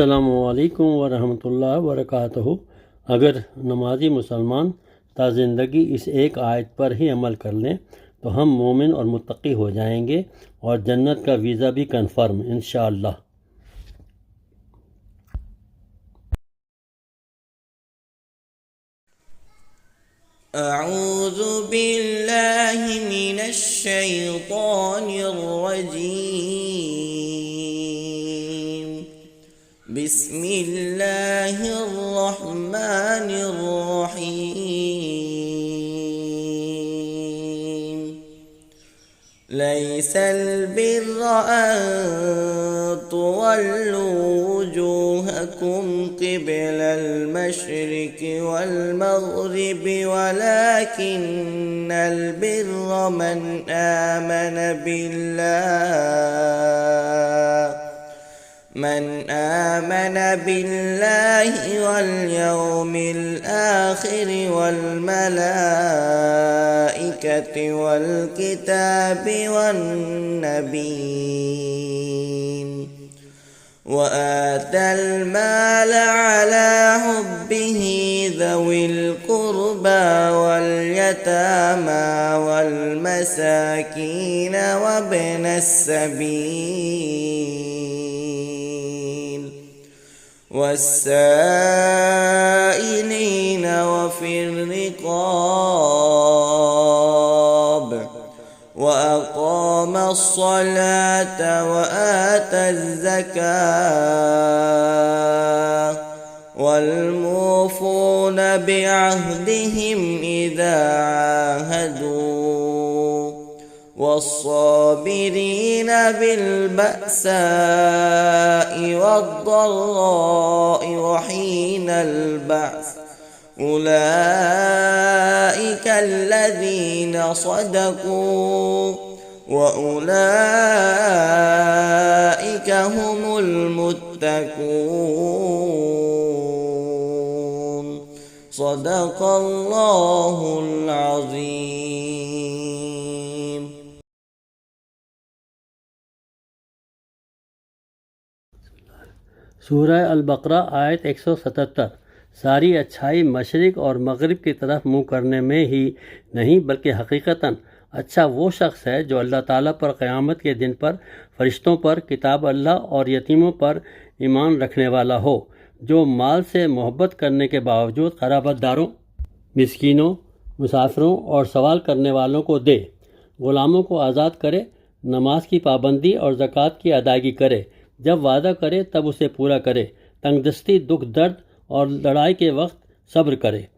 अस्सलामुअलैकुम वरहमतुल्लाहि वबरकातुहू। अगर नमाजी मुसलमान ताज़िंदगी इस एक आयत पर ही अमल कर लें तो हम मोमिन और मुत्तकी हो जाएंगे और जन्नत का वीज़ा भी कन्फर्म इंशाअल्लाह। أعوذ بالله من الشيطان الرجيم. بسم الله الرحمن الرحيم. ليس البر أن تولوا وجوهكم قبل المشرق والمغرب ولكن البر من آمن بالله واليوم الآخر والملائكة والكتاب والنبيين وآتى المال على حبه ذوي القربى واليتامى والمساكين وابن السبيل والسائلين وفي الرقاب وأقام الصلاة وآتى الزكاة والموفون بعهدهم إذا عاهدوا والصابرين بالبأساء والضراء وحين البعث أولئك الذين صدقوا وأولئك هم المتقون. صدق الله العظيم. सूरह अल-बकरा आयत 177। सारी अच्छाई मशरिक और मगरिब की तरफ मुँह करने में ही नहीं बल्कि हकीकतन अच्छा वो शख्स है जो अल्लाह ताला पर क़यामत के दिन पर फरिश्तों पर, किताब अल्लाह और यतीमों पर ईमान रखने वाला हो, जो माल से मोहब्बत करने के बावजूद क़राबतदारों, मिस्कीनों, मुसाफिरों और सवाल करने वालों को दे, ग़ुलामों को आज़ाद करे, नमाज की पाबंदी और ज़कात की अदायगी करे, जब वादा करे तब उसे पूरा करे, तंगदस्ती, दुख दर्द और लड़ाई के वक्त सब्र करे।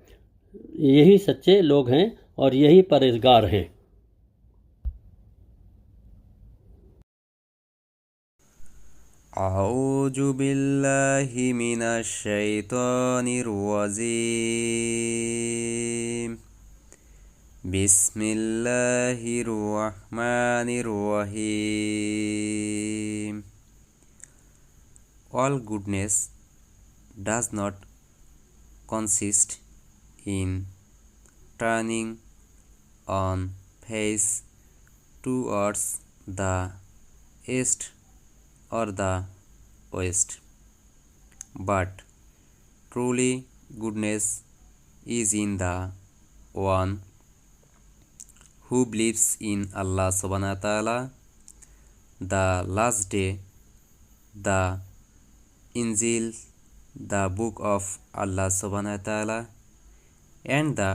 यही सच्चे लोग हैं और यही परहेज़गार हैं। अऊज़ु बिल्लाहि मिनश शैतानिर रजीम. बिस्मिल्लाहिर रहमानिर रहीम. All goodness does not consist in turning on face towards the east or the west, but truly goodness is in the one who believes in Allah subhanahu wa ta'ala, the last day, the Injil, the book of Allah subhanahu wa ta'ala, and the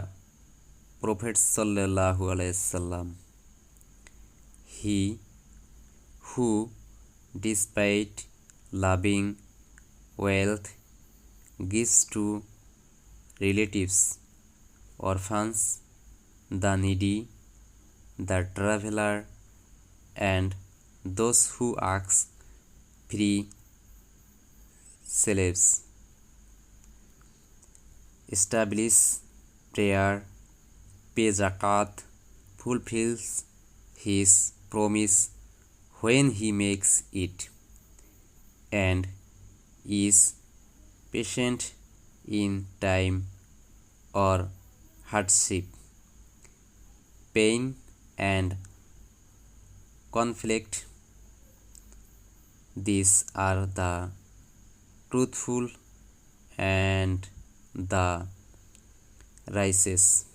Prophet sallallahu alaihi wasallam. He who, despite loving wealth, gives to relatives, orphans, the needy, the traveler, and those who ask free slaves, establish prayer, pay zakat, fulfills his promise when he makes it, and is patient in time or hardship, pain and conflict. These are the truthful, and the righteous.